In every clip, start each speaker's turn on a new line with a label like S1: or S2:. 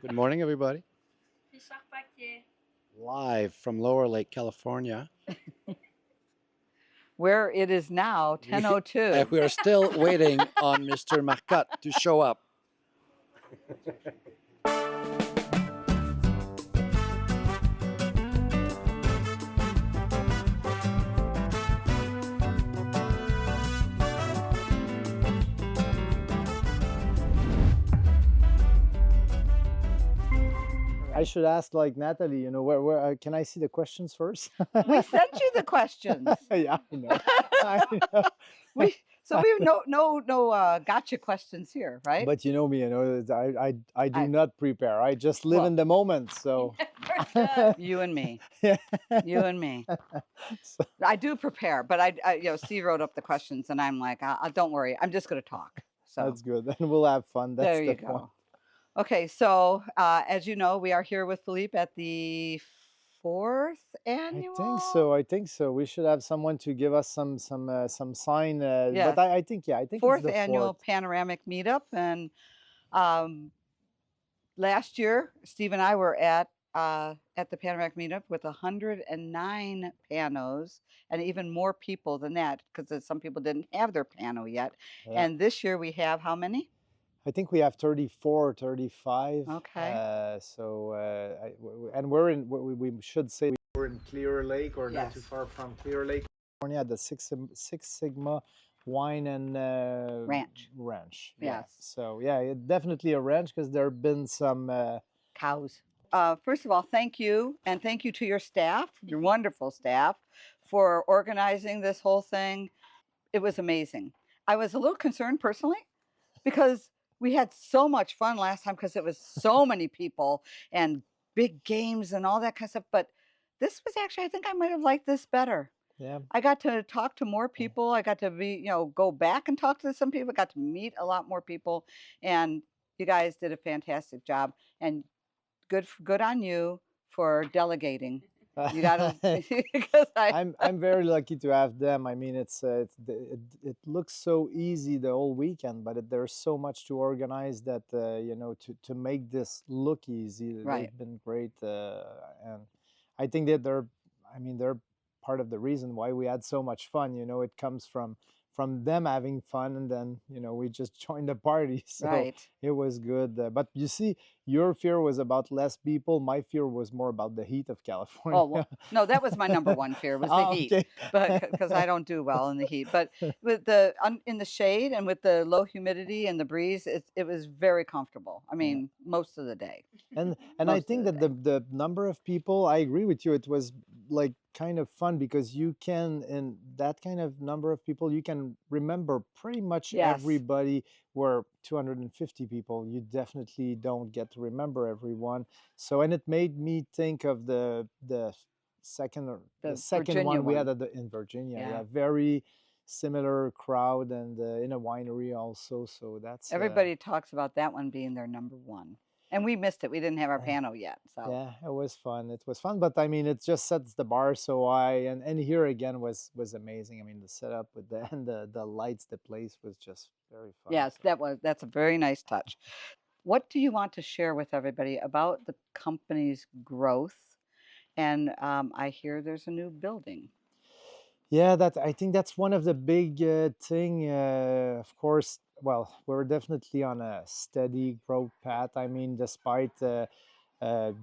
S1: Good morning, everybody. Live from Lower Lake, California.
S2: Where it is now
S1: We,
S2: 10:02.
S1: we are still waiting on Mr. Marcotte to show up.
S3: I should ask like Natalie, where can I see the questions first?
S2: We sent you the questions.
S3: Yeah, I know. I know.
S2: We have no gotcha questions here, right?
S3: But you know me, I do
S2: I-
S3: not prepare. I just live
S2: Well-
S3: in the moment. So
S2: You and me.
S3: yeah.
S2: You and me.
S3: So,
S2: I do prepare, but Steve wrote up the questions, and I'm like, don't worry, I'm just going to talk. So
S3: that's good. Then we'll have fun. That's
S2: there
S3: the
S2: you
S3: point.
S2: go. Okay, so as you know, we are here with Philippe at the fourth annual.
S3: I think so. We should have someone to give us some sign.
S2: Yes.
S3: But I think it's
S2: Fourth
S3: the
S2: annual
S3: fourth.
S2: Panoramic meetup, and last year Steve and I were at the Panoramic meetup with 109 panos, and even more people than that because some people didn't have their pano yet.
S3: Yeah.
S2: And this year we have how many?
S3: I think we have 34, 35.
S2: Okay.
S3: And we're in. We should say we're in Clear Lake, or not too
S2: Yes.
S3: far from Clear Lake, California, at the Six Sigma Wine and
S2: Ranch.
S3: Yeah.
S2: Yes.
S3: So yeah, definitely a ranch because there have been some.
S2: Cows. First of all, thank you, and thank you to your staff, your wonderful staff, for organizing this whole thing. It was amazing. I was a little concerned personally because we had so much fun last time because it was so many people and big games and all that kind of stuff. But this was actually, I think I might have liked this better.
S3: Yeah.
S2: I got to talk to more people. I got to go back and talk to some people. Got to meet a lot more people, and you guys did a fantastic job. And good on you for delegating. You got to because
S3: I'm very lucky to have them. I mean, it looks so easy the whole weekend, but there's so much to organize that to make this look easy.
S2: Right.
S3: They've been great, and I think that they're part of the reason why we had so much fun. It comes from them having fun, and then we just joined the party. So
S2: right.
S3: it was good. But you see, your fear was about less people. My fear was more about the heat of California.
S2: Oh well, no, that was my number one fear was the
S3: Oh,
S2: heat,
S3: okay.
S2: but because I don't do well in the heat. But with in the shade and with the low humidity and the breeze, it was very comfortable. I mean, most of the day.
S3: And I
S2: Most
S3: think
S2: of
S3: that the number of people, I agree with you, it was like kind of fun because you can, in that kind of number of people, you can remember pretty much
S2: Yes.
S3: everybody. Where 250 people, you definitely don't get to remember everyone. So, and it made me think of the second
S2: The
S3: the second
S2: Virginia
S3: one we
S2: one.
S3: had in Virginia.
S2: Yeah.
S3: Yeah, very similar crowd, and in a winery also. So that's
S2: Everybody talks about that one being their number one, and we missed it. We didn't have our pano yet, so
S3: yeah, it was fun. It was fun, but I mean, it just sets the bar so high. And here again was amazing. I mean, the setup with and the lights, the place was just very fun.
S2: yes,
S3: So.
S2: that's a very nice touch. What do you want to share with everybody about the company's growth? And I hear there's a new building.
S3: Yeah, that I think that's one of the big thing. Of course, well, we're definitely on a steady growth path. I mean, despite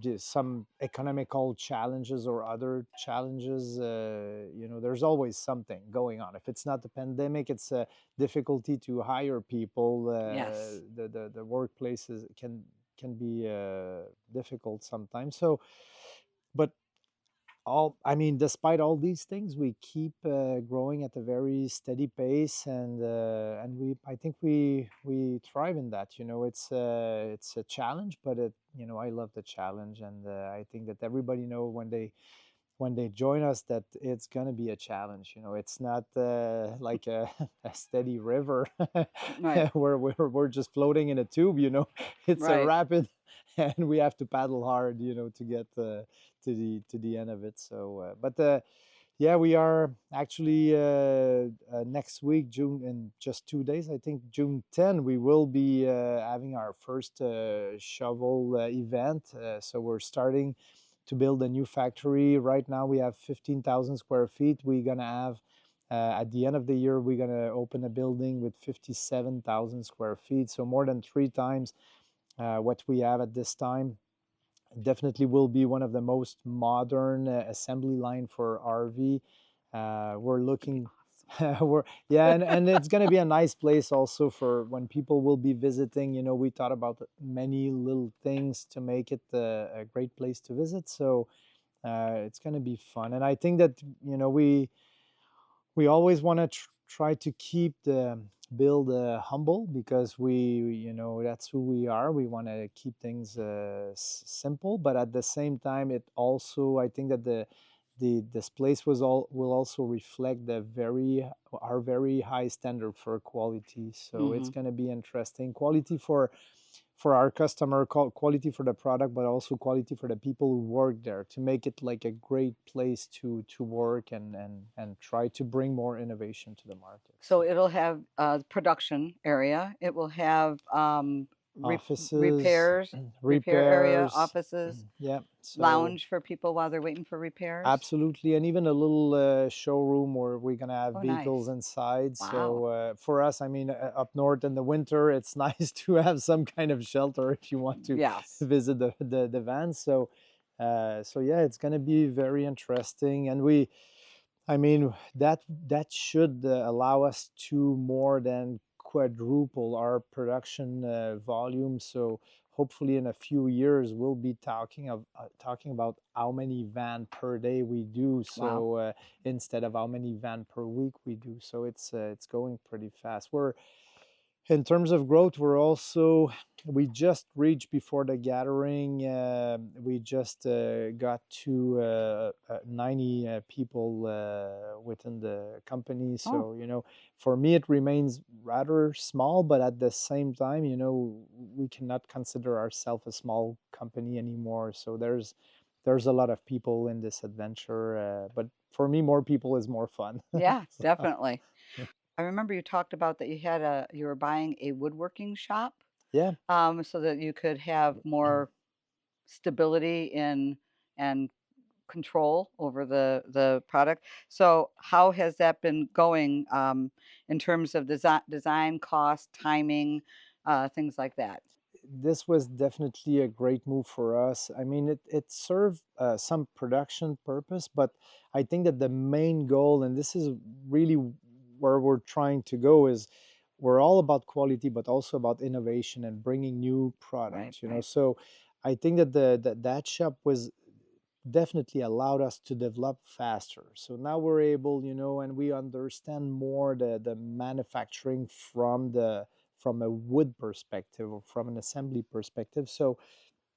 S3: just some economical challenges or other challenges, there's always something going on. If it's not the pandemic, it's a difficulty to hire people.
S2: Yes.
S3: The workplaces can be difficult sometimes. So, but despite all these things, we keep growing at a very steady pace, and I think we thrive in that. It's a challenge, but I love the challenge, and I think that everybody know when they join us that it's gonna be a challenge. It's not like a steady river
S2: Right.
S3: where we're just floating in a tube. It's a
S2: Right.
S3: rapid, and we have to paddle hard. To get to the end of it. So, but Yeah, we are actually next week, June, in just 2 days. I think June 10, we will be having our first shovel event. So we're starting to build a new factory. Right now, we have 15,000 square feet. We're gonna have at the end of the year, we're gonna open a building with 57,000 square feet. So more than 3 times what we have at this time. Definitely will be one of the most modern assembly line for RV. We're looking, we're yeah, and it's going to be a nice place also for when people will be visiting. You know, we thought about many little things to make it a great place to visit. So it's going to be fun, and I think that we always want to try to keep the build humble because that's who we are. We want to keep things simple, but at the same time it also, I think that this place will also reflect our very high standard for quality. So it's
S2: Hmm.
S3: going to be interesting quality for our customer, quality for the product, but also quality for the people who work there, to make it like a great place to work and try to bring more innovation to the market.
S2: So it'll have a production area. It will have
S3: Offices,
S2: repairs, repair area,
S3: repairs,
S2: offices,
S3: yeah. So
S2: lounge for people while they're waiting for repairs.
S3: absolutely, and even a little showroom where we're gonna have
S2: Oh,
S3: vehicles
S2: nice.
S3: inside.
S2: Wow.
S3: So for us, I mean, up north in the winter, it's nice to have some kind of shelter if you want to
S2: Yes.
S3: visit the vans. So yeah, it's gonna be very interesting, and I mean, that should allow us to more than quadruple our production volume. So hopefully, in a few years, we'll be talking about how many van per day we do.
S2: Wow.
S3: So instead of how many van per week we do. So it's going pretty fast. We're in terms of growth, we just reached before the gathering. We just got to 90 people within the company.
S2: Oh,
S3: So for me, it remains rather small, but at the same time, we cannot consider ourselves a small company anymore. So there's a lot of people in this adventure, but for me, more people is more fun.
S2: yeah,
S3: So,
S2: definitely. I remember you talked about that you were buying a woodworking shop,
S3: yeah.
S2: so that you could have more stability in and control over the product. So how has that been going in terms of design, cost, timing, things like that?
S3: This was definitely a great move for us. I mean, it served some production purpose, but I think that the main goal, and this is really where we're trying to go, is we're all about quality, but also about innovation and bringing new
S2: Right,
S3: products.
S2: right.
S3: So I think that that shop was definitely allowed us to develop faster. So now we're able, and we understand more the manufacturing from a wood perspective or from an assembly perspective. So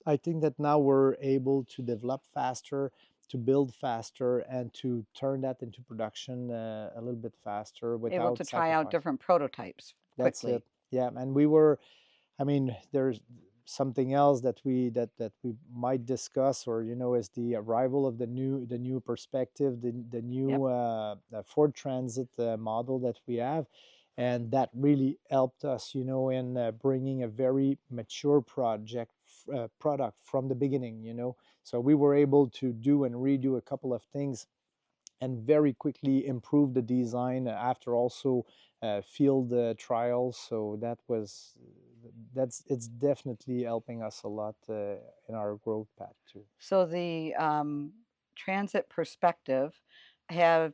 S3: I think that now we're able to develop faster, to build faster, and to turn that into production a little bit faster
S2: Able
S3: without
S2: to try out
S3: sacrifice.
S2: different prototypes
S3: That's it.
S2: quickly.
S3: Yeah, and I mean, there's something else that we might discuss, or is the arrival of the new perspective, the
S2: Yep.
S3: new Ford Transit model that we have, and that really helped us, in bringing a very mature product from the beginning. So we were able to do and redo a couple of things and very quickly improve the design after also field trials. So it's definitely helping us a lot in our growth path too.
S2: So the transit perspective have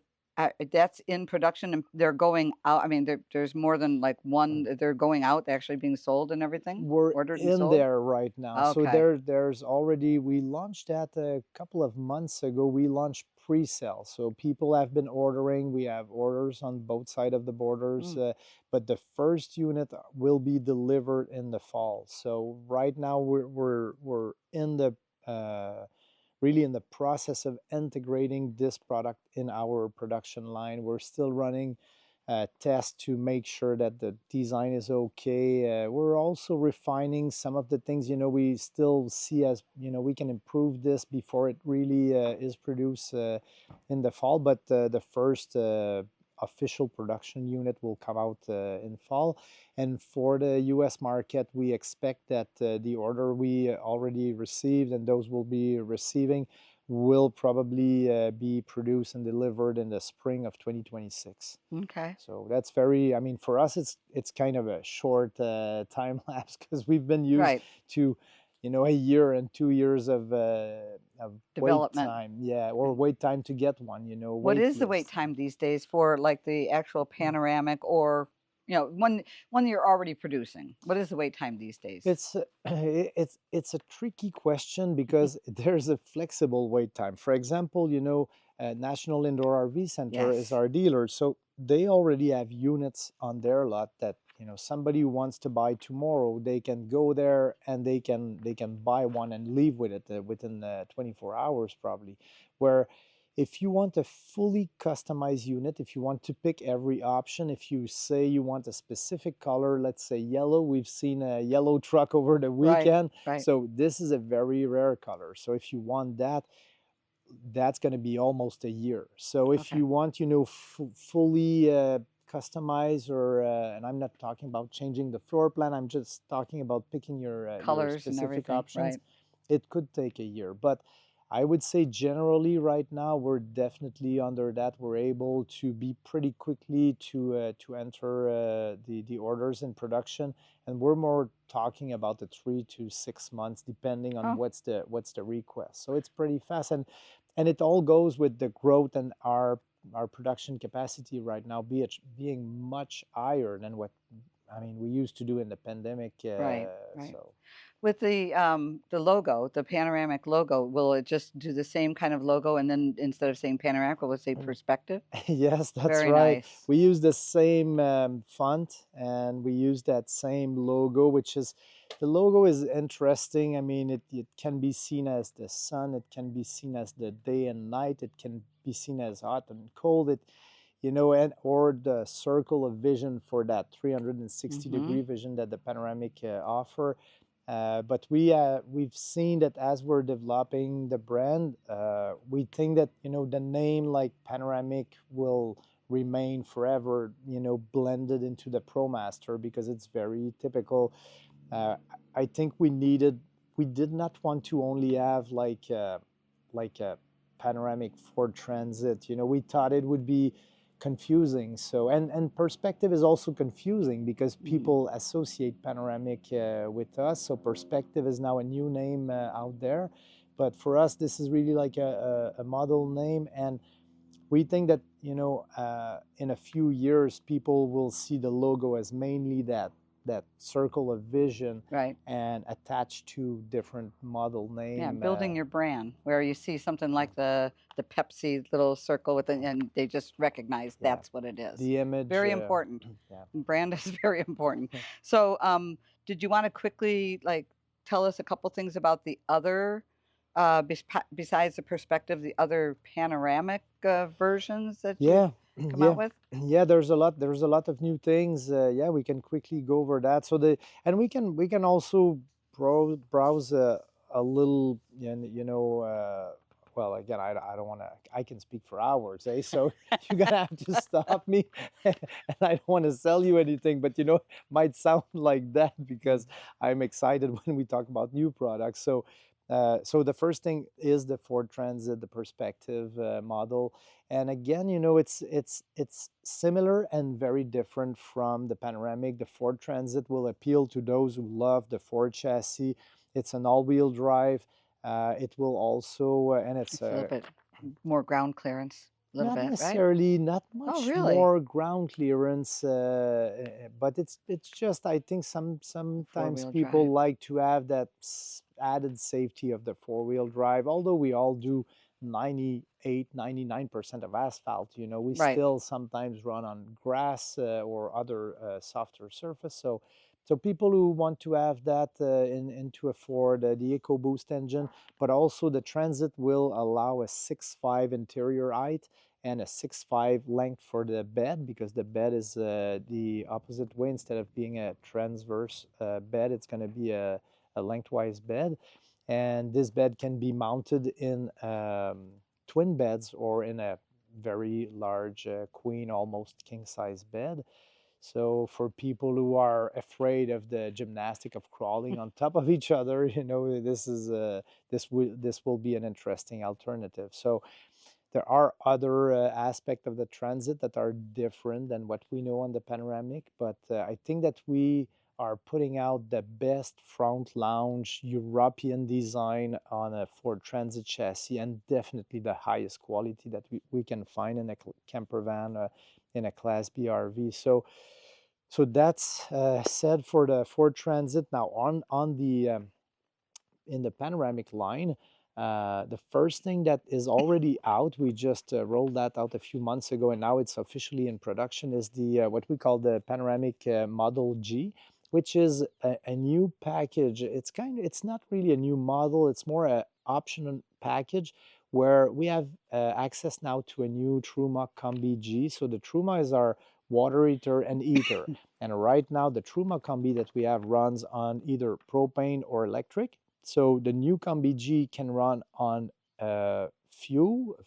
S2: that's in production and they're going out. I mean, there's more than like one. They're going out. They're actually being sold and everything,
S3: We're
S2: ordered and
S3: in
S2: sold.
S3: there right now. So
S2: Okay.
S3: there's already, we launched that a couple of months ago. We launched pre-sale. So people have been ordering. We have orders on both sides of the borders.
S2: Mm.
S3: But the first unit will be delivered in the fall. So right now we're in the really in the process of integrating this product in our production line. We're still running test to make sure that the design is okay. We're also refining some of the things, we still see as, we can improve this before it really is produced in the fall. But the first official production unit will come out in fall. And for the US market, we expect that the order we already received and those we'll be receiving will probably be produced and delivered in the spring of 2026.
S2: Okay.
S3: So that's very, I mean, for us, it's kind of a short time lapse because we've been used
S2: Right.
S3: to, a year and 2 years of wait
S2: Development.
S3: time. Yeah, or wait time to get one,
S2: What
S3: wait
S2: is the wait
S3: list.
S2: time these days for like the actual panoramic or when you're already producing? What is the wait time these days?
S3: It's it's a tricky question because there's a flexible wait time. For example, National Indoor RV Center is
S2: Yes.
S3: our dealer, so they already have units on their lot that somebody who wants to buy tomorrow, they can go there and they can buy one and leave with it within 24 hours probably. Where if you want a fully customized unit, if you want to pick every option, if you say you want a specific color, let's say yellow, we've seen a yellow truck over the
S2: Right.
S3: weekend.
S2: Right.
S3: So this is a very rare color. So if you want that, that's going to be almost a year. So if
S2: Okay.
S3: you want, fully customize and I'm not talking about changing the floor plan, I'm just talking about picking your
S2: Colors and
S3: specific
S2: everything.
S3: options.
S2: Right.
S3: It could take a year, but I would say generally right now we're definitely under that. We're able to be pretty quickly to enter the orders in production, and we're more talking about the 3 to 6 months depending on
S2: Oh,
S3: what's the request. So it's pretty fast, and it all goes with the growth and our production capacity right now being much higher than what we used to do in the pandemic.
S2: right. Right.
S3: So
S2: With the logo, the panoramic logo, will it just do the same kind of logo and then instead of saying panoramic, will it say perspective?
S3: yes, that's
S2: Very
S3: right.
S2: nice.
S3: We use the same font and we use that same logo, which is the logo is interesting. I mean, it can be seen as the sun, it can be seen as the day and night, it can be seen as hot and cold. And or the circle of vision for that 360-degree vision that the panoramic offer. But we've seen that as we're developing the brand, we think that the name like Panoramic will remain forever, blended into the ProMaster because it's very typical. Uh, I think we did not want to only have like a panoramic Ford Transit. We thought it would be confusing. So and perspective is also confusing because people associate panoramic with us. So perspective is now a new name out there, but for us this is really like a model name, and we think that in a few years people will see the logo as mainly that circle of vision,
S2: Right.
S3: and attached to different model name.
S2: Yeah, building your brand where you see something like the Pepsi little circle with it and they just recognize
S3: Yeah.
S2: that's what it is.
S3: The image.
S2: Very important.
S3: Yeah.
S2: Brand is very important. So, did you want to quickly like tell us a couple things about the other, besides the perspective, the other panoramic versions that
S3: Yeah.
S2: you've come
S3: Yeah.
S2: out with?
S3: Yeah, there's a lot of new things. Yeah, we can quickly go over that. And we can also browse a little, well, again, I don't want to, I can speak for hours, eh? So you're gonna have to stop me, and I don't want to sell you anything, but might sound like that because I'm excited when we talk about new products. So the first thing is the Ford Transit, the perspective model. And again, it's similar and very different from the Panoramic. The Ford Transit will appeal to those who love the Ford chassis. It's an all-wheel drive. It will also, and
S2: It's a little bit more ground clearance, a little
S3: not
S2: bit, right?
S3: necessarily, not much
S2: really?
S3: more ground clearance, but it's just, I think sometimes
S2: Four-wheel
S3: people
S2: drive.
S3: like to have that added safety of the four-wheel drive. Although we all do 98, 99% of asphalt, we
S2: Right.
S3: still sometimes run on grass or other softer surface. So people who want to have that into a Ford, the EcoBoost engine, but also the Transit will allow a 6.5 interior height, and a 6'5" length for the bed, because the bed is the opposite way. Instead of being a transverse bed, it's going to be a lengthwise bed. And this bed can be mounted in twin beds or in a very large queen, almost king size bed. So for people who are afraid of the gymnastic of crawling on top of each other, this will be an interesting alternative. So there are other aspects of the transit that are different than what we know on the Panoramic, but I think that we are putting out the best front lounge European design on a Ford Transit chassis, and definitely the highest quality that we can find in a camper van, in a Class B RV. So that's said for the Ford Transit. Now on the in the Panoramic line, the first thing that is already out, we just rolled that out a few months ago, and now it's officially in production, is the what we call the Panoramic Model G, which is a new package. It's not really a new model, it's more a optional package where we have access now to a new Truma Combi G. So the Truma is our water heater and heater. And right now the Truma Combi that we have runs on either propane or electric. So the new Combi G can run on fuel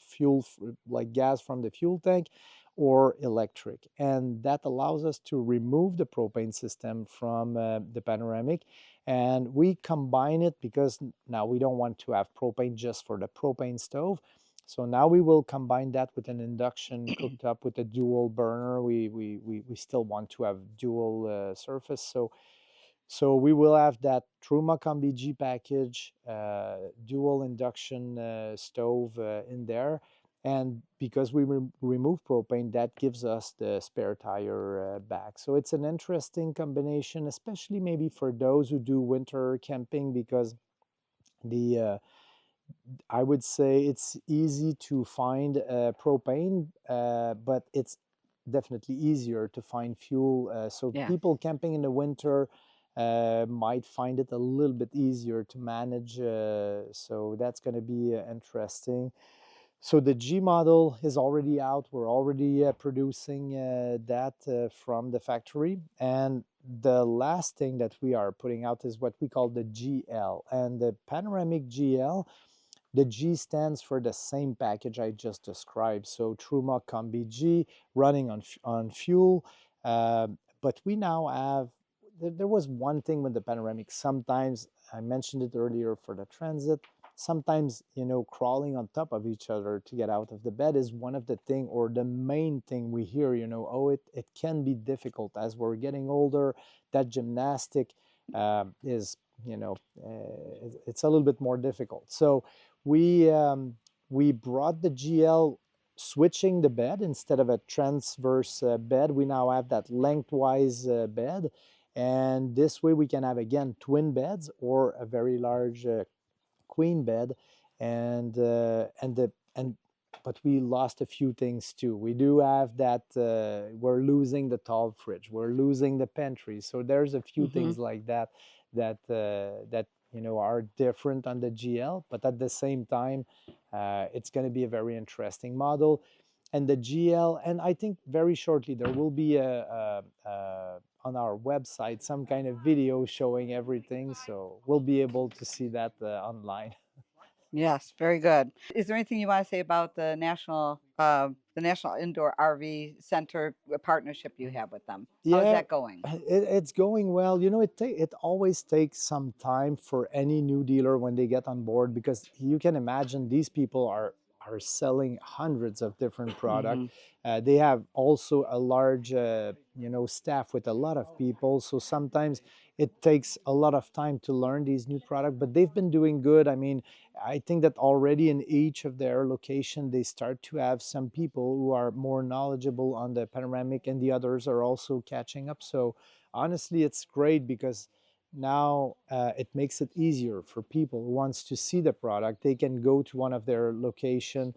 S3: like gas from the fuel tank, or electric. And that allows us to remove the propane system from the Panoramic. And we combine it because now we don't want to have propane just for the propane stove. So now we will combine that with an induction cooked up with a dual burner. We still want to have dual surface. So we will have that Truma Combi G package, dual induction stove in there. And because we remove propane, that gives us the spare tire back. So it's an interesting combination, especially maybe for those who do winter camping, because the I would say it's easy to find propane, but it's definitely easier to find fuel. So
S2: Yeah.
S3: people camping in the winter might find it a little bit easier to manage. So that's going to be interesting. So the G model is already out. We're already producing that from the factory. And the last thing that we are putting out is what we call the GL. And the Panoramic GL, the G stands for the same package I just described. So Truma Combi G running on fuel. But we now have, there was one thing with the Panoramic. Sometimes, I mentioned it earlier for the Transit, sometimes, crawling on top of each other to get out of the bed is one of the thing, or the main thing we hear, oh, it can be difficult as we're getting older. That gymnastic is, it's a little bit more difficult. So we brought the GL, switching the bed. Instead of a transverse bed, we now have that lengthwise bed. And this way we can have, again, twin beds or a very large queen bed. But we lost a few things too. We do have that we're losing the tall fridge, we're losing the pantry. So there's a few things like that are different on the GL, but at the same time it's going to be a very interesting model. And the GL, and I think very shortly there will be on our website some kind of video showing everything, so we'll be able to see that online.
S2: Yes, very good. Is there anything you want to say about the National Indoor RV Center partnership you have with them? How is
S3: Yeah,
S2: that going?
S3: it's going well. It always takes some time for any new dealer when they get on board, because you can imagine these people are selling hundreds of different products. They have also a large staff with a lot of people. So sometimes it takes a lot of time to learn these new products, but they've been doing good. I mean, I think that already in each of their location, they start to have some people who are more knowledgeable on the Panoramic, and the others are also catching up. So honestly, it's great, because now it makes it easier for people who wants to see the product. They can go to one of their location,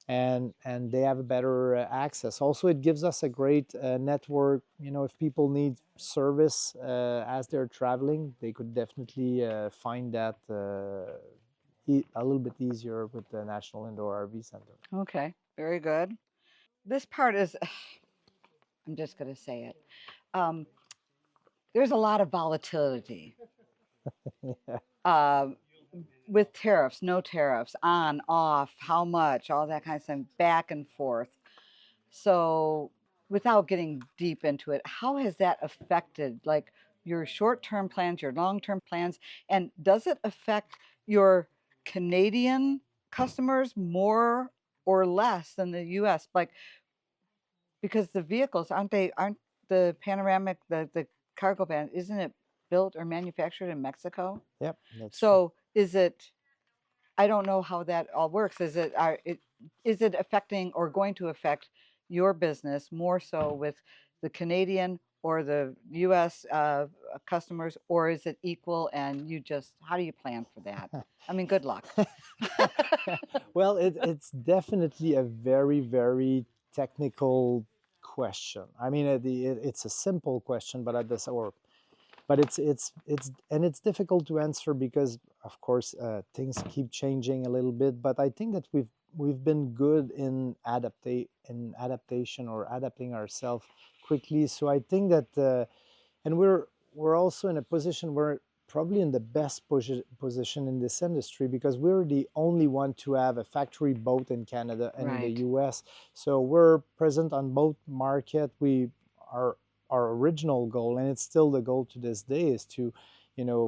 S3: and they have a better access. Also, it gives us a great network. If people need service as they're traveling, they could definitely find that a little bit easier with the National Indoor RV Center.
S2: Okay, very good. this part is, I'm just going to say it. Um, there's a lot of volatility
S3: Yeah.
S2: uh, with tariffs, no tariffs, on, off, how much, all that kind of stuff, back and forth. So, without getting deep into it, how has that affected like your short-term plans, your long-term plans, and does it affect your Canadian customers more or less than the U.S.? Like, because the vehicles aren't the panoramic, the cargo van, isn't it built or manufactured in Mexico?
S3: Yep, that's true.
S2: So is it, I don't know how that all works. Is it affecting or going to affect your business more so with the Canadian or the U.S. Customers, or is it equal? And you just, how do you plan for that? I mean, good luck.
S3: Well, it's definitely a very, very technical question. I mean, it's a simple question, but at this or but it's and it's difficult to answer because of course things keep changing a little bit, but I think that we've been good in adaptation or adapting ourselves quickly. So I think that and we're also in a position where probably in the best position in this industry because we're the only one to have a factory both in Canada and in the
S2: Right.
S3: US. So we're present on both market. We are our original goal, and it's still the goal to this day, is to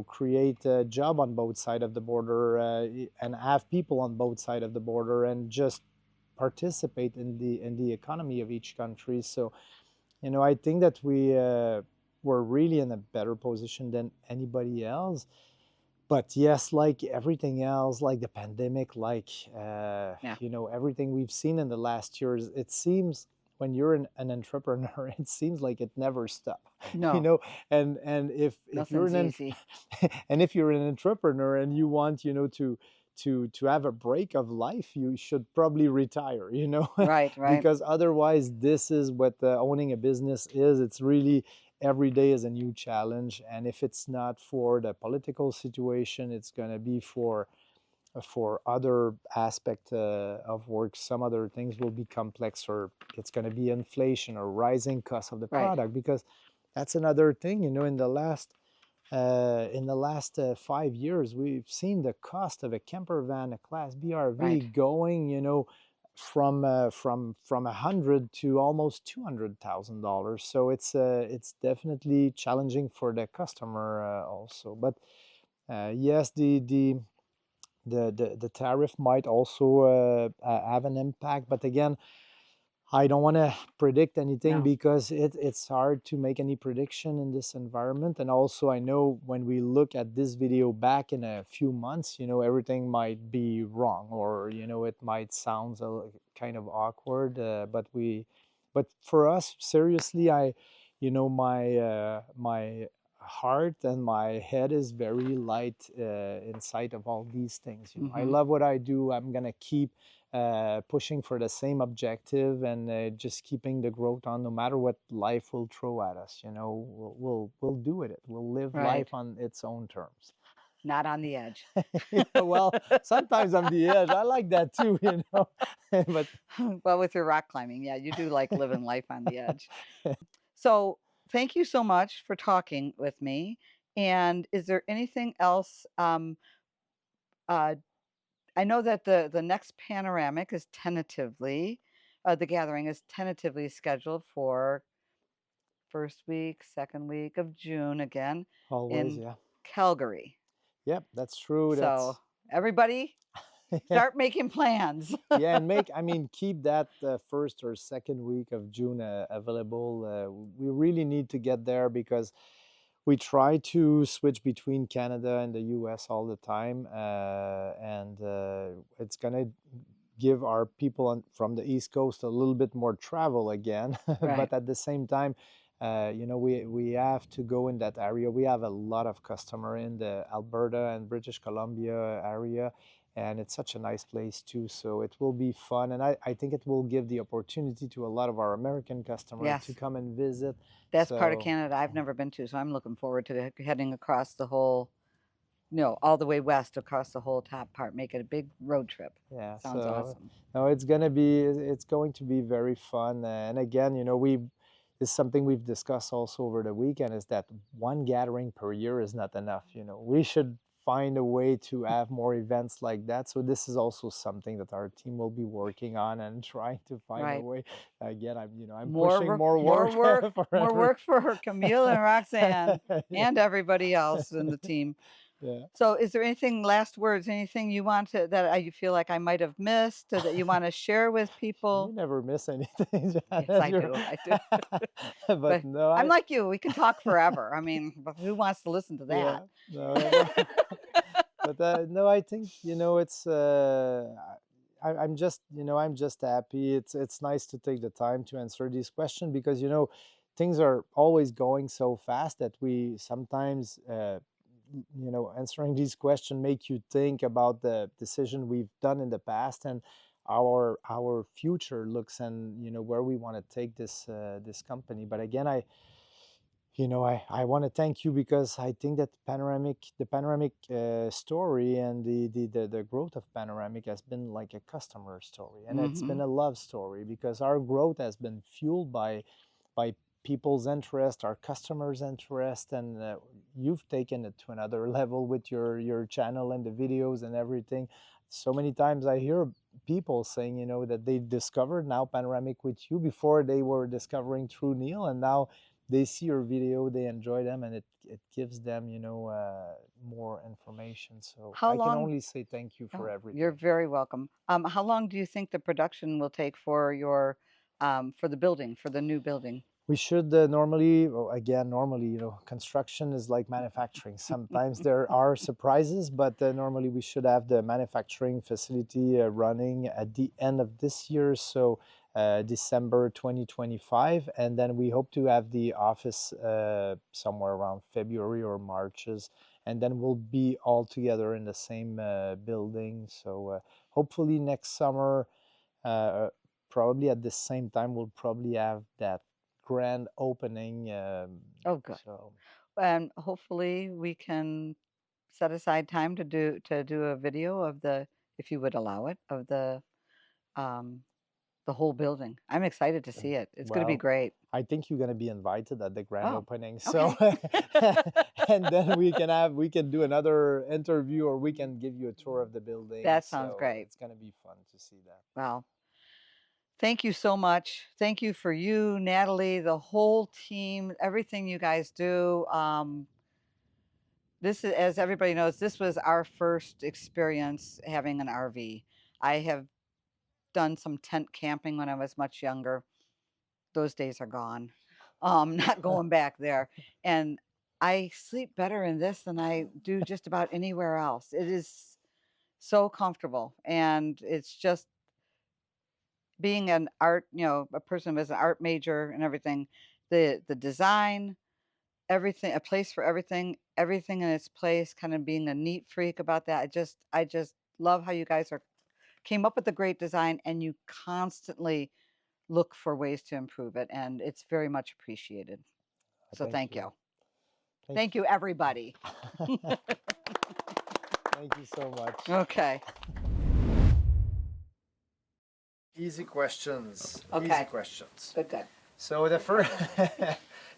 S3: create a job on both sides of the border and have people on both sides of the border and just participate in the economy of each country. So I think that we're really in a better position than anybody else. But yes, like everything else, like the pandemic, like
S2: Yeah.
S3: everything we've seen in the last years, it seems when you're an entrepreneur, it seems like it never stops.
S2: No,
S3: And if you're
S2: nothing's easy.
S3: and if you're an entrepreneur and you want to have a break of life, you should probably retire.
S2: Right, right,
S3: Because otherwise, this is what owning a business is. It's really every day is a new challenge, and if it's not for the political situation, it's going to be for other aspect of work. Some other things will be complex, or it's going to be inflation or rising cost of the
S2: right,
S3: product, because that's another thing. In the last 5 years, we've seen the cost of a camper van, a Class B
S2: right.
S3: RV, going, from 100 to almost $200,000. So it's definitely challenging for the customer also. But yes, the tariff might also have an impact. But again, I don't want to predict anything
S2: No,
S3: because it's hard to make any prediction in this environment. And also, I know when we look at this video back in a few months, everything might be wrong, or, it might sound kind of awkward. But for us, seriously, my heart and my head is very light in sight of all these things. I
S2: mm-hmm.
S3: love what I do. I'm going to keep pushing for the same objective and just keeping the growth on, no matter what life will throw at us. We'll do it. We'll live
S2: Right.
S3: life on its own terms.
S2: Not on the edge.
S3: Yeah, well, sometimes on the edge, I like that too. But
S2: Well, with your rock climbing, yeah, you do like living life on the edge. So, thank you so much for talking with me. And is there anything else? Uh, I know that the next panoramic is tentatively, the gathering is tentatively scheduled for first week, second week of June again
S3: always,
S2: in
S3: yeah.
S2: Calgary.
S3: Yep, that's true.
S2: So
S3: That's
S2: everybody,
S3: yeah.
S2: start making plans.
S3: Yeah, and keep that first or second week of June available. We really need to get there because we try to switch between Canada and the US all the time, and it's gonna give our people from the East Coast a little bit more travel again.
S2: Right.
S3: But at the same time, we have to go in that area. We have a lot of customer in the Alberta and British Columbia area, and it's such a nice place too. So it will be fun, and I think it will give the opportunity to a lot of our American customers to
S2: Yes.
S3: come and visit.
S2: That's part of
S3: So
S2: Canada I've never been to, so I'm looking forward to heading across the whole all the way west across the whole top part. Make it a big road trip.
S3: Yeah,
S2: Sounds
S3: so
S2: awesome.
S3: no, it's going to be very fun. And again, we is something we've discussed also over the weekend is that one gathering per year is not enough. We should find a way to have more events like that. So this is also something that our team will be working on and trying to find a
S2: Right.
S3: way. Again, I'm
S2: More
S3: pushing
S2: work,
S3: more
S2: more
S3: work
S2: work,
S3: for
S2: more work for Camille and Roxanne
S3: Yeah,
S2: and everybody else in the team.
S3: yeah.
S2: So, is there anything, last words, anything you want to you feel like I might have missed or that you want to share with
S3: You
S2: people?
S3: never miss anything,
S2: Yes,
S3: Janet.
S2: I do. I do.
S3: But
S2: But
S3: no,
S2: I'm like you. We can talk forever. I mean, but who wants to listen to
S3: yeah,
S2: that?
S3: no. But no, I think it's. I'm just I'm just happy. It's nice to take the time to answer these questions because things are always going so fast that we sometimes answering these questions make you think about the decision we've done in the past and our future looks and where we want to take this company. But again, I want to thank you because I think that the panoramic story and the growth of panoramic has been like a customer story, and it's been
S2: Hmm.
S3: a love story because our growth has been fueled by people's interest, our customers' interest, and you've taken it to another level with your channel and the videos and everything. So many times I hear people saying, that they discovered now panoramic with you before they were discovering through Neil, and now they see your video, they enjoy them, and it gives them, more information. So
S2: How
S3: I can
S2: long?
S3: only say thank you for
S2: Oh, you're
S3: everything.
S2: very welcome. How long do you think the production will take for your for the building, for the new building?
S3: We should normally, well, again, normally, construction is like manufacturing. Sometimes there are surprises, but normally we should have the manufacturing facility running at the end of this year, so December 2025. And then we hope to have the office somewhere around February or Marches. And then we'll be all together in the same building. So hopefully next summer, uh, probably at the same time, we'll probably have that grand opening.
S2: Oh, good.
S3: So
S2: And hopefully we can set aside time to do a video of if you would allow it, of um, the whole building. I'm excited to see it. It's going to be
S3: well,
S2: great.
S3: I think you're gonna be invited at the grand
S2: Oh,
S3: opening. So
S2: okay.
S3: and then we can do another interview or we can give you a tour of the building.
S2: That sounds
S3: So
S2: great.
S3: it's gonna be fun to see that.
S2: Well, thank you so much. Thank you for you, Natalie, the whole team, everything you guys do. This is, as everybody knows, this was our first experience having an RV. I have done some tent camping when I was much younger. Those days are gone. Not going back there. And I sleep better in this than I do just about anywhere else. It is so comfortable, and it's just being an art, a person with an art major and everything. The design, everything, a place for everything, everything in its place. Kind of being a neat freak about that. I just love how you guys came up with a great design, and you constantly look for ways to improve it, and it's very much appreciated. So
S3: Thank
S2: thank
S3: you.
S2: you.
S3: Thank
S2: Thank you, everybody.
S3: you. Thank you so much.
S2: Okay.
S3: Easy questions. Easy
S2: Okay.
S3: questions.
S2: Good, good.
S3: So the first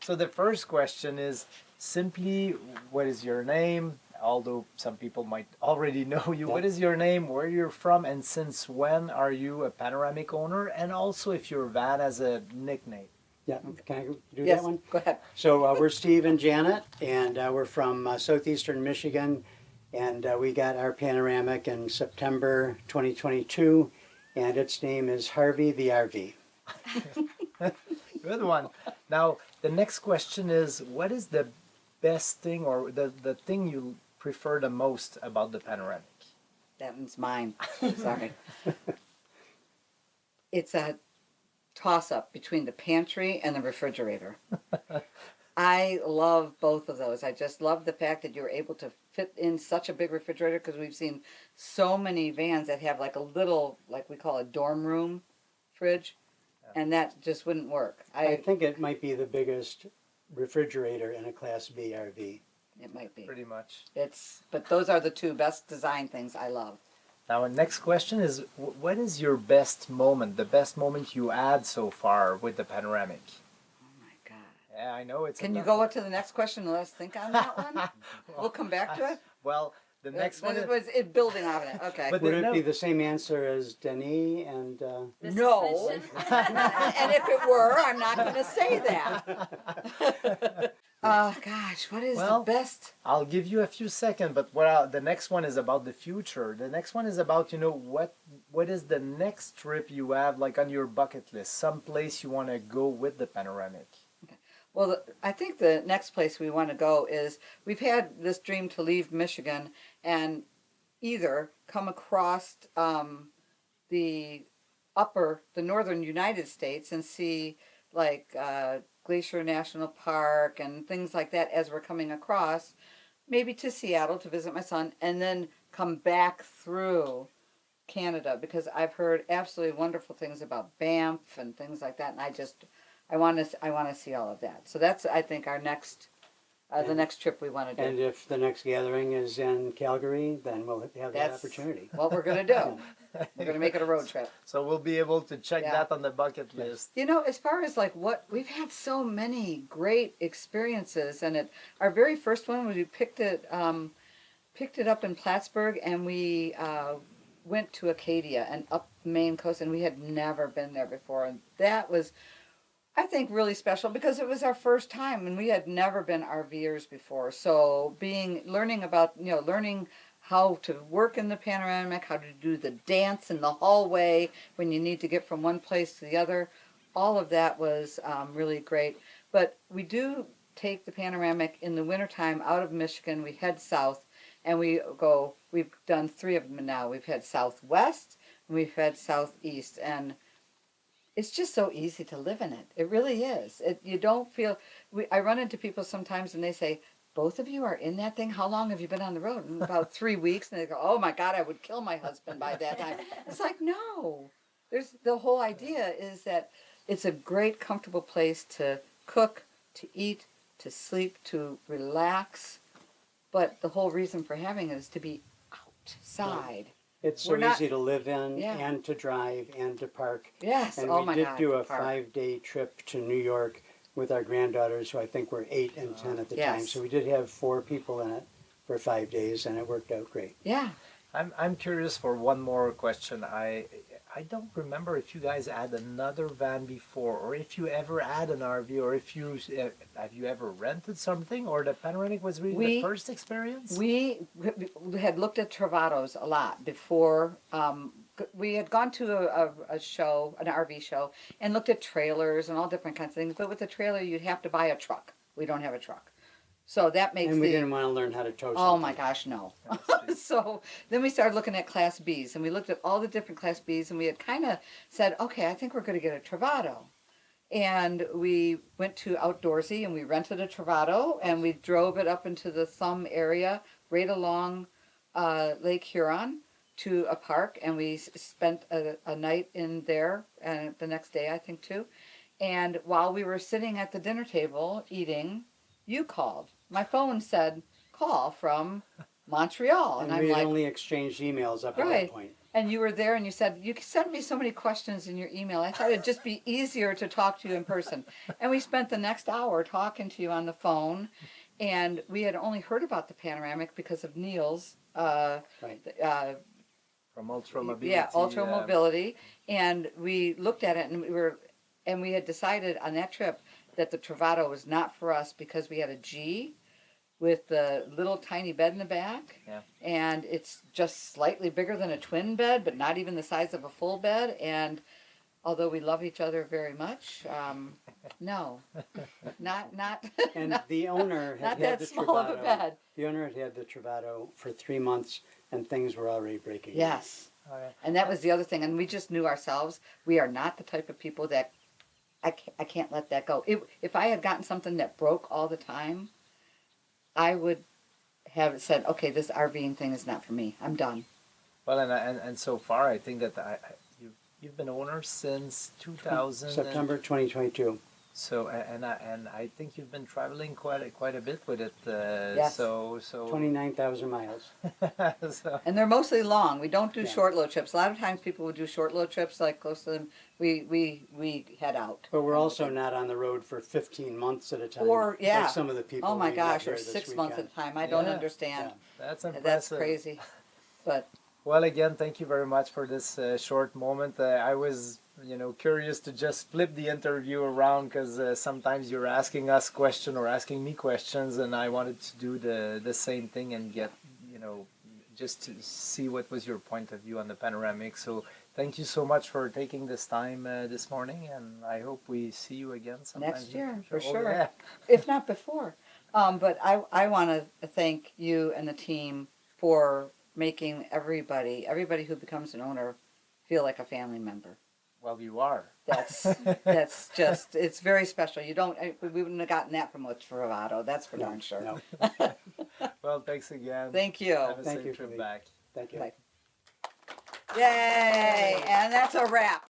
S3: so the first question is simply what is your name? Although some people might already know you. What is your name, where you're from, and since when are you a panoramic owner? And also if your van has a nickname.
S4: Yeah, can I do
S2: Yes,
S4: that one?
S2: go ahead.
S4: So we're Steve and Janet, and we're from southeastern Michigan, and we got our panoramic in September 2022, and its name is Harvey the RV.
S3: Good one. Now the next question is what is the best thing or the thing you prefer the most about the panoramic?
S2: That one's mine. Sorry. It's a toss up between the pantry and the refrigerator. I love both of those. I just love the fact that you're able to fit in such a big refrigerator because we've seen so many vans that have like a little, like we call a dorm room fridge, and that just wouldn't work.
S4: I think it might be the biggest refrigerator in a Class B RV.
S2: It might be.
S3: pretty much.
S2: But those are the two best design things I love.
S3: Now, the next question is, what is your best moment, the best moment you had so far with the Panoramic?
S2: Oh my God.
S3: Yeah, I know it's.
S2: Can you go to the next question and let us think on that one? We'll come back to it.
S3: Well, the next one
S2: It
S3: is.
S2: was it building on it. Okay.
S3: But
S4: Would it
S3: no.
S4: be the same answer as Denis and?
S5: The
S2: No.
S5: suspension.
S2: And if it were, I'm not going to say that. Oh gosh, what is
S3: Well,
S2: the best?
S3: I'll give you a few seconds, but the next one is about the future. The next one is about, what is the next trip you have like on your bucket list? Some place you want to go with the Panoramic.
S2: Well, I think the next place we want to go is we've had this dream to leave Michigan and either come across the northern United States and see like Glacier National Park and things like that as we're coming across, maybe to Seattle to visit my son, and then come back through Canada because I've heard absolutely wonderful things about Banff and things like that, and I want to see all of that. So that's I think our next the next trip we want to do.
S4: And if the next gathering is in Calgary, then we'll have that
S2: That's
S4: opportunity.
S2: what we're gonna do. We're gonna make it a road trip.
S3: So we'll be able to check
S2: Yeah.
S3: that on the bucket list.
S2: As far as like what we've had so many great experiences, and our very first one we picked it up in Plattsburgh, and we went to Acadia and up the Maine coast, and we had never been there before, and that was, I think, really special because it was our first time, and we had never been RVers before. So learning how to work in the Panoramic, how to do the dance in the hallway when you need to get from one place to the other, all of that was really great. But we do take the Panoramic in the wintertime out of Michigan. We head south, and we've done 3 of them now. We've had southwest, and we've had southeast, and it's just so easy to live in it. It really is. You don't feel. I run into people sometimes, and they say, "Both of you are in that thing. How long have you been on the road?" And about 3 weeks, and they go, "Oh my God, I would kill my husband by that time." It's like, no. There's the whole idea is that it's a great, comfortable place to cook, to eat, to sleep, to relax. But the whole reason for having it is to be outside.
S4: It's so
S2: We're not-
S4: easy to live in
S2: Yeah.
S4: and to drive and to park.
S2: Yes.
S4: And
S2: Oh
S4: we
S2: my
S4: did
S2: God.
S4: do a
S2: the park.
S4: 5-day trip to New York with our granddaughters, who I think were 8 and 10 at the time.
S2: Yes.
S4: So we did have 4 people in it for 5 days, and it worked out great.
S2: Yeah.
S3: I'm curious for one more question. I don't remember if you guys had another van before, or if you ever had an RV, or if you have you ever rented something, or the Panoramic was really the first experience.
S2: We had looked at Travados a lot before. We had gone to a show, an RV show, and looked at trailers and all different kinds of things. But with a trailer, you'd have to buy a truck. We don't have a truck. So that makes
S4: And we didn't want to learn how to tow something.
S2: Oh my gosh, no. So then we started looking at Class Bs, and we looked at all the different Class Bs, and we had kind of said, okay, I think we're going to get a Travado. And we went to Outdoorsy, and we rented a Travado, and we drove it up into the Thumb area, right along Lake Huron to a park, and we spent a night in there, and the next day, I think, too. And while we were sitting at the dinner table eating, you called. My phone said, call from Montreal.
S4: And
S2: I'm
S4: we had
S2: like,
S4: only exchanged emails up at
S2: Right.
S4: that point.
S2: and you were there and you said, you sent me so many questions in your email. I thought it'd just be easier to talk to you in person. And we spent the next hour talking to you on the phone. And we had only heard about the Panoramic because of Neil's,
S4: Right.
S3: From Ultra Mobility.
S2: yeah, Ultra Mobility. And we looked at it and we had decided on that trip that the Travado was not for us because we had a G with the little tiny bed in the back.
S3: Yeah.
S2: And it's just slightly bigger than a twin bed, but not even the size of a full bed. And although we love each other very much, no, not
S4: And the owner had
S2: not
S4: had
S2: that
S4: the
S2: small of a
S4: Travado.
S2: bed.
S4: The owner had had the Travado for 3 months, and things were already breaking.
S2: Yes.
S3: Oh, yeah.
S2: And that was the other thing. And we just knew ourselves. We are not the type of people that I can't let that go. If I had gotten something that broke all the time, I would have said, okay, this RVing thing is not for me. I'm done.
S3: Well, and so far, I think that you've been owner since 2000.
S4: September 2022.
S3: So and I think you've been traveling quite a bit with it.
S2: Yes.
S3: So
S4: 29,000 miles.
S3: so
S2: And they're mostly long. We don't do
S4: Yeah.
S2: short load trips. A lot of times people would do short load trips, like close to them. We head out.
S4: But we're also not on the road for 15 months at a time.
S2: Or, yeah.
S4: Like some of the people
S2: Oh my
S4: we met
S2: gosh,
S4: here
S2: or
S4: this
S2: 6 months at
S4: weekend.
S2: a time. I don't
S3: Yeah.
S2: understand.
S3: that's impressive.
S2: That's crazy. But
S3: Well, again, thank you very much for this short moment. I was, curious to just flip the interview around because sometimes you're asking us questions or asking me questions, and I wanted to do the same thing and get, just to see what was your point of view on the panoramic. So thank you so much for taking this time this morning, and I hope we see you again sometime
S2: next year,
S3: in the
S2: for
S3: future. Oh,
S2: sure.
S3: yeah.
S2: If not before. But I want to thank you and the team for making everybody who becomes an owner feel like a family member.
S3: Well, you are.
S2: That's just, it's very special. We wouldn't have gotten that from What's Bravado. That's for darn sure.
S4: No.
S3: Well, thanks again.
S2: Thank you.
S3: Have a
S4: Thank
S3: safe
S4: you,
S3: trip
S4: Philippe.
S3: back.
S4: Thank you.
S2: Bye. Yay! And that's a wrap.